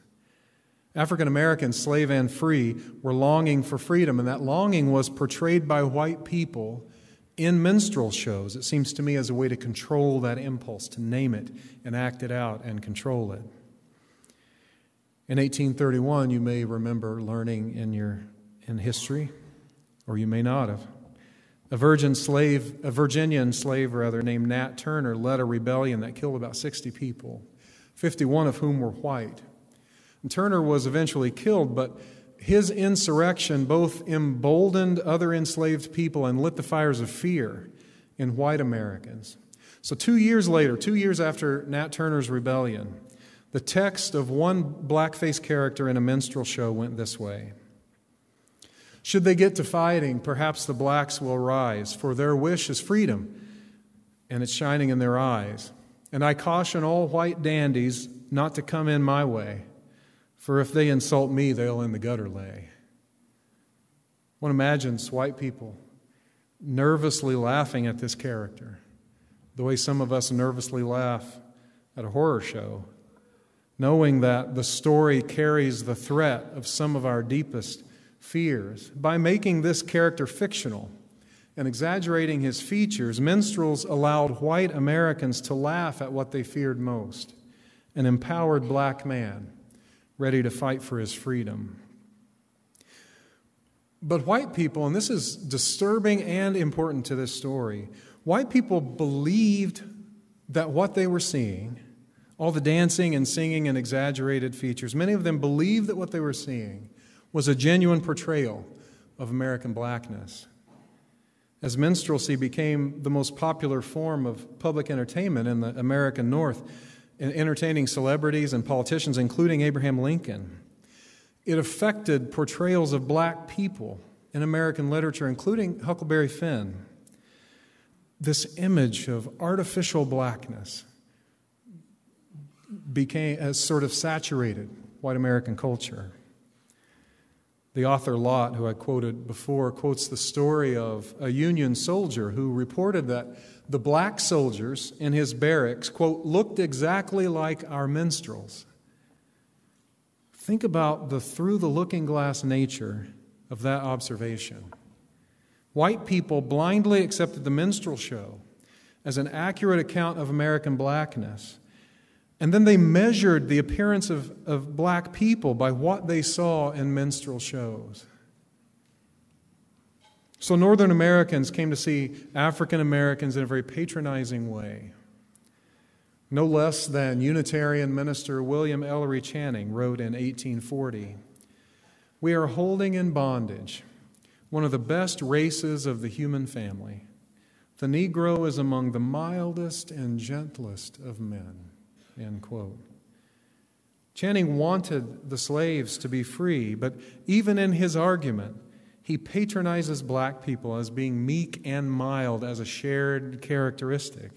D: African Americans, slave and free, were longing for freedom, and that longing was portrayed by white people in minstrel shows, it seems to me, as a way to control that impulse, to name it and act it out and control it. In 1831, you may remember learning in history, or you may not have. A Virginian slave named Nat Turner led a rebellion that killed about 60 people, 51 of whom were white. And Turner was eventually killed, but his insurrection both emboldened other enslaved people and lit the fires of fear in white Americans. So 2 years later, 2 years after Nat Turner's rebellion, the text of one blackface character in a minstrel show went this way: "Should they get to fighting, perhaps the blacks will rise, for their wish is freedom, and it's shining in their eyes. And I caution all white dandies not to come in my way, for if they insult me, they'll in the gutter lay." One imagines white people nervously laughing at this character, the way some of us nervously laugh at a horror show, knowing that the story carries the threat of some of our deepest fears. By making this character fictional and exaggerating his features, minstrels allowed white Americans to laugh at what they feared most: an empowered black man ready to fight for his freedom. But white people, and this is disturbing and important to this story, white people believed that what they were seeing, all the dancing and singing and exaggerated features, many of them believed that what they were seeing was a genuine portrayal of American blackness. As minstrelsy became the most popular form of public entertainment in the American North, entertaining celebrities and politicians, including Abraham Lincoln, it affected portrayals of black people in American literature, including Huckleberry Finn. This image of artificial blackness has sort of saturated white American culture. The author Lott, who I quoted before, quotes the story of a Union soldier who reported that the black soldiers in his barracks, quote, looked exactly like our minstrels. Think about the through-the-looking-glass nature of that observation. White people blindly accepted the minstrel show as an accurate account of American blackness. And then they measured the appearance of black people by what they saw in minstrel shows. So Northern Americans came to see African Americans in a very patronizing way. No less than Unitarian minister William Ellery Channing wrote in 1840, "We are holding in bondage one of the best races of the human family. The Negro is among the mildest and gentlest of men." End quote. Channing wanted the slaves to be free, but even in his argument, he patronizes black people as being meek and mild as a shared characteristic.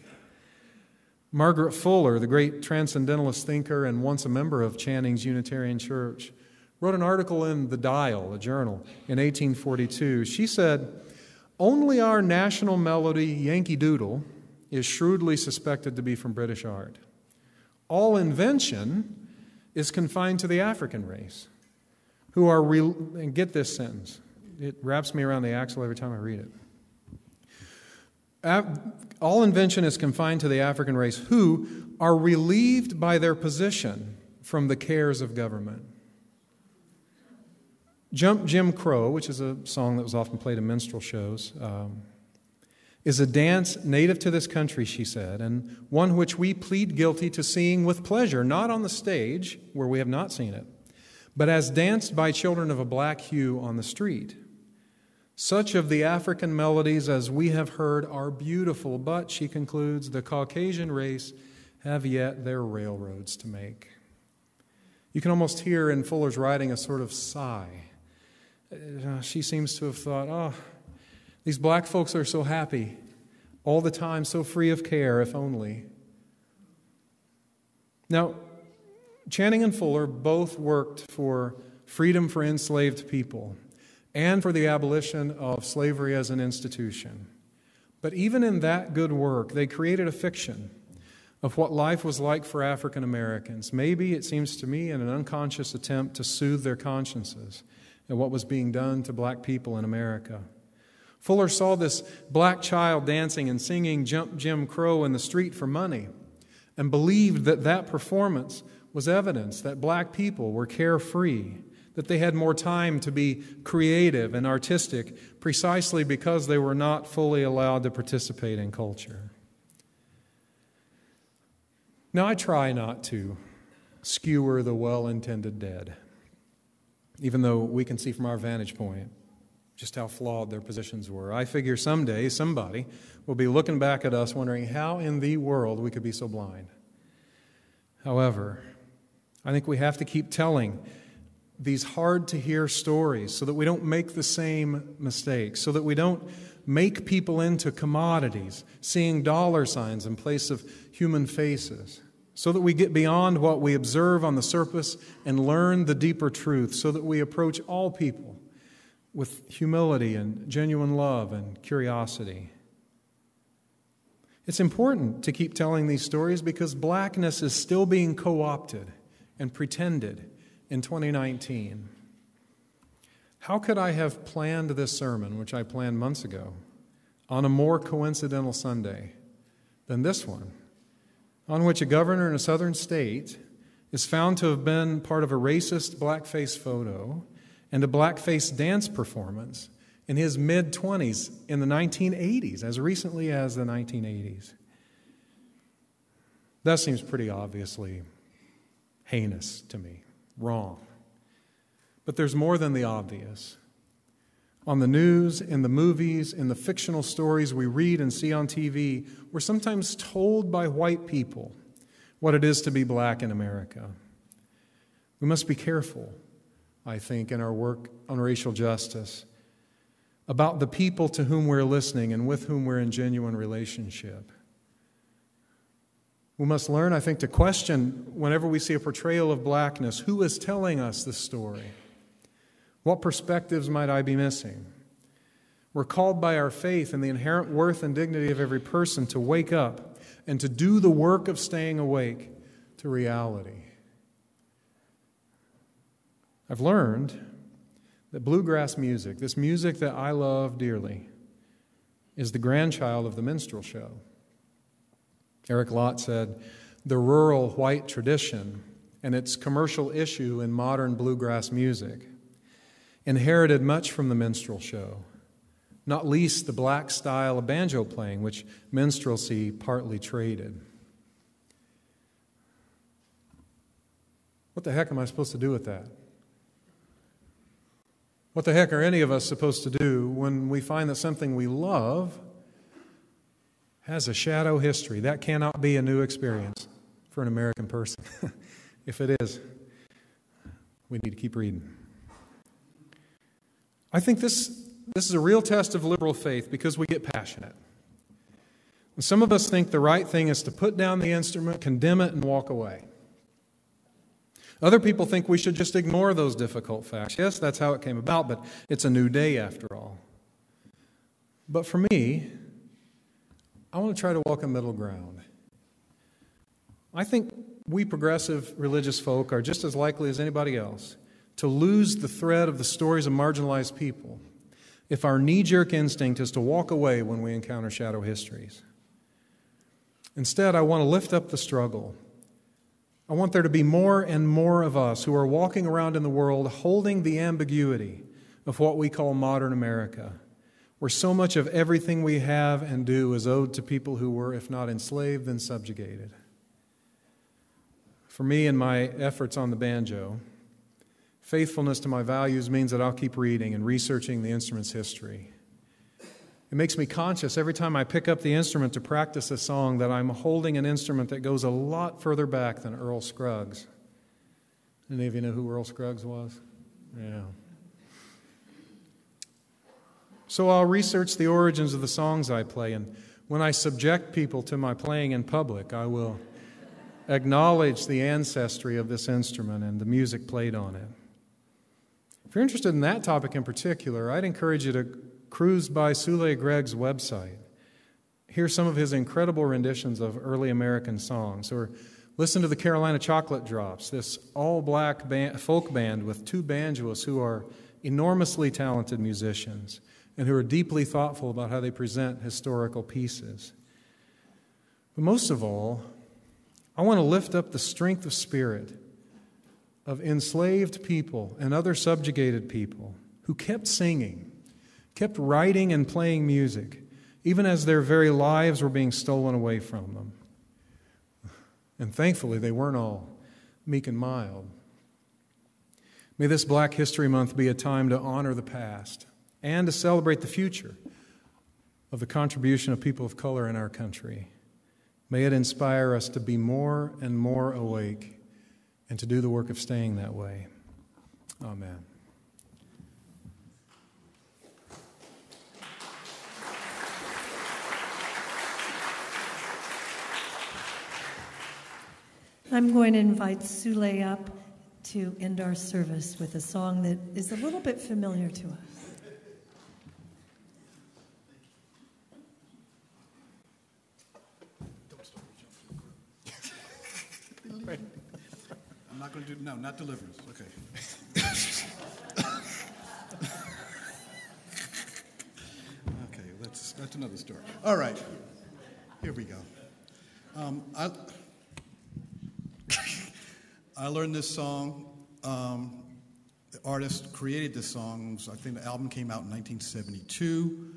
D: Margaret Fuller, the great transcendentalist thinker and once a member of Channing's Unitarian Church, wrote an article in The Dial, a journal, in 1842. She said, "Only our national melody, Yankee Doodle, is shrewdly suspected to be from British art. All invention is confined to the African race, who are, and get this sentence, it wraps me around the axle every time I read it. All invention is confined to the African race, who are relieved by their position from the cares of government." Jump Jim Crow, which is a song that was often played in minstrel shows, is a dance native to this country, she said, and one which we plead guilty to seeing with pleasure, not on the stage, where we have not seen it, but as danced by children of a black hue on the street. Such of the African melodies as we have heard are beautiful, but, she concludes, the Caucasian race have yet their railroads to make. You can almost hear in Fuller's writing a sort of sigh. She seems to have thought, these black folks are so happy all the time, so free of care, if only. Now, Channing and Fuller both worked for freedom for enslaved people and for the abolition of slavery as an institution. But even in that good work, they created a fiction of what life was like for African Americans. Maybe, it seems to me, in an unconscious attempt to soothe their consciences at what was being done to black people in America. Fuller saw this black child dancing and singing Jump Jim Crow in the street for money and believed that that performance was evidence that black people were carefree, that they had more time to be creative and artistic precisely because they were not fully allowed to participate in culture. Now, I try not to skewer the well-intended dead, even though we can see from our vantage point just how flawed their positions were. I figure someday somebody will be looking back at us wondering how in the world we could be so blind. However, I think we have to keep telling these hard-to-hear stories so that we don't make the same mistakes, so that we don't make people into commodities, seeing dollar signs in place of human faces, so that we get beyond what we observe on the surface and learn the deeper truth, so that we approach all people with humility and genuine love and curiosity. It's important to keep telling these stories because blackness is still being co-opted and pretended in 2019. How could I have planned this sermon, which I planned months ago, on a more coincidental Sunday than this one, on which a governor in a southern state is found to have been part of a racist blackface photo and a blackface dance performance in his mid-20s in the 1980s, as recently as the 1980s. That seems pretty obviously heinous to me, wrong. But there's more than the obvious. On the news, in the movies, in the fictional stories we read and see on TV, we're sometimes told by white people what it is to be black in America. We must be careful, I think, in our work on racial justice about the people to whom we're listening and with whom we're in genuine relationship. We must learn, I think, to question whenever we see a portrayal of blackness, who is telling us this story? What perspectives might I be missing? We're called by our faith and the inherent worth and dignity of every person to wake up and to do the work of staying awake to reality. I've learned that bluegrass music, this music that I love dearly, is the grandchild of the minstrel show. Eric Lott said, the rural white tradition and its commercial issue in modern bluegrass music inherited much from the minstrel show, not least the black style of banjo playing, which minstrelsy partly traded. What the heck am I supposed to do with that? What the heck are any of us supposed to do when we find that something we love has a shadow history? That cannot be a new experience for an American person. If it is, we need to keep reading. I think this is a real test of liberal faith because we get passionate. And some of us think the right thing is to put down the instrument, condemn it, and walk away. Other people think we should just ignore those difficult facts. Yes, that's how it came about, but it's a new day after all. But for me, I want to try to walk a middle ground. I think we progressive religious folk are just as likely as anybody else to lose the thread of the stories of marginalized people if our knee-jerk instinct is to walk away when we encounter shadow histories. Instead, I want to lift up the struggle. I want there to be more and more of us who are walking around in the world holding the ambiguity of what we call modern America, where so much of everything we have and do is owed to people who were, if not enslaved, then subjugated. For me and my efforts on the banjo, faithfulness to my values means that I'll keep reading and researching the instrument's history. It makes me conscious every time I pick up the instrument to practice a song that I'm holding an instrument that goes a lot further back than Earl Scruggs. Any of you know who Earl Scruggs was? Yeah. So I'll research the origins of the songs I play, and when I subject people to my playing in public, I will acknowledge the ancestry of this instrument and the music played on it. If you're interested in that topic in particular, I'd encourage you to cruise by Sule Gregg's website. Hear some of his incredible renditions of early American songs, or listen to the Carolina Chocolate Drops, this all-black folk band with two banjoists who are enormously talented musicians and who are deeply thoughtful about how they present historical pieces. But most of all, I want to lift up the strength of spirit of enslaved people and other subjugated people who kept singing, kept writing and playing music, even as their very lives were being stolen away from them. And thankfully, they weren't all meek and mild. May this Black History Month be a time to honor the past and to celebrate the future of the contribution of people of color in our country. May it inspire us to be more and more awake and to do the work of staying that way. Amen.
C: I'm going to invite Sule up to end our service with a song that is a little bit familiar to us.
F: I'm not going to do, no, not deliverance. Okay. Okay, that's another story. All right, here we go. I learned this song. The artist created this song. I think the album came out in 1972.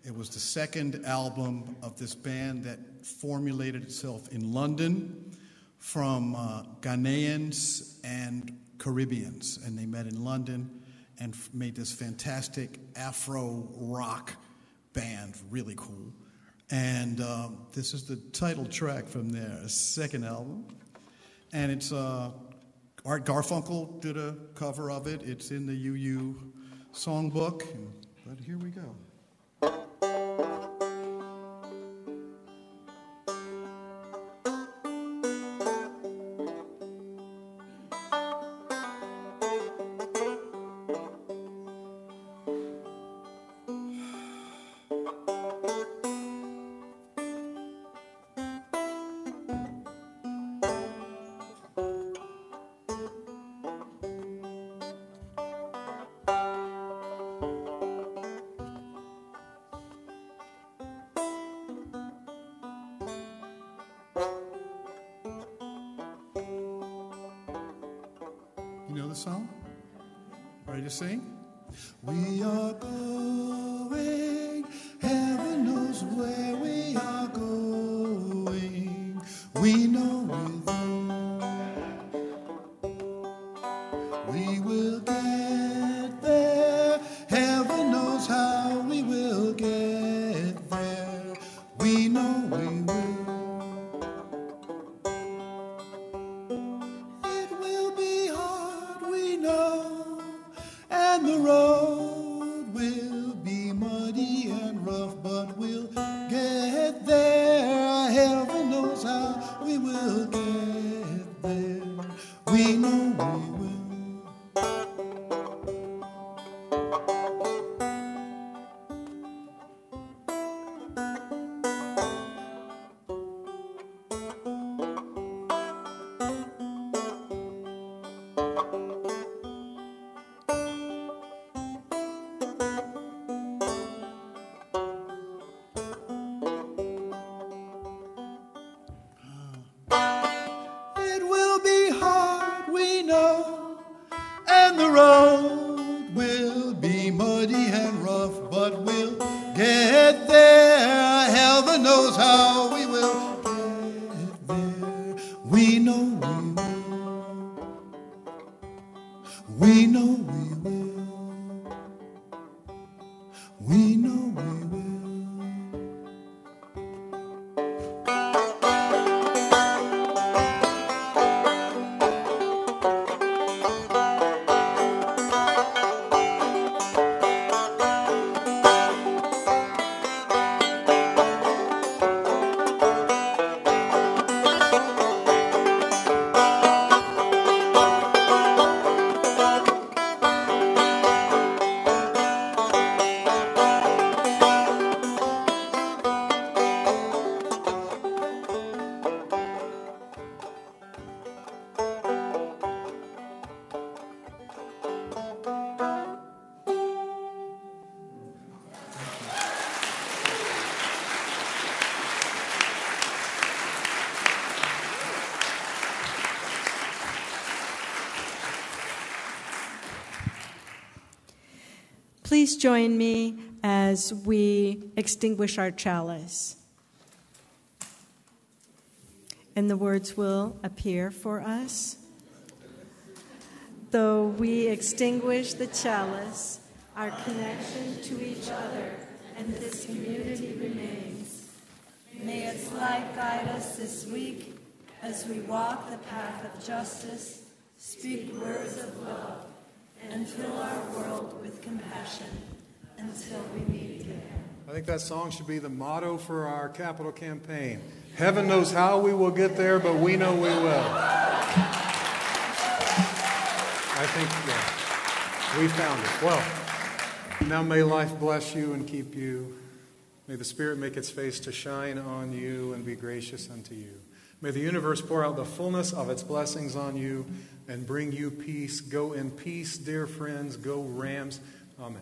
F: It was the second album of this band that formulated itself in London from Ghanaians and Caribbeans. And they met in London and made this fantastic Afro rock band, really cool. And this is the title track from their second album. And it's Art Garfunkel did a cover of it. It's in the UU songbook. But here we go. You know the song? Ready to sing? We are going, heaven knows where we are going. We know we will get there. Heaven knows how we will get there. We know we will. And the road will be muddy and rough, but we'll get there. Heaven knows how we will get there. We know we will. And the road will be muddy and rough, but we'll get there. Heaven knows how we will get there. We know we will. We know we will. We know we will.
E: Please join me as we extinguish our chalice. And the words will appear for us. Though we extinguish the chalice, our connection to each other and this community remains.
C: May its light guide us this week as we walk the path of justice, speak words of love, and fill our world with compassion until we meet again.
D: I think that song should be the motto for our capital campaign. Heaven knows how we will get there, but we know we will. I think, yeah, we found it. Well, now may life bless you and keep you. May the Spirit make its face to shine on you and be gracious unto you. May the universe pour out the fullness of its blessings on you and bring you peace. Go in peace, dear friends. Go Rams. Amen.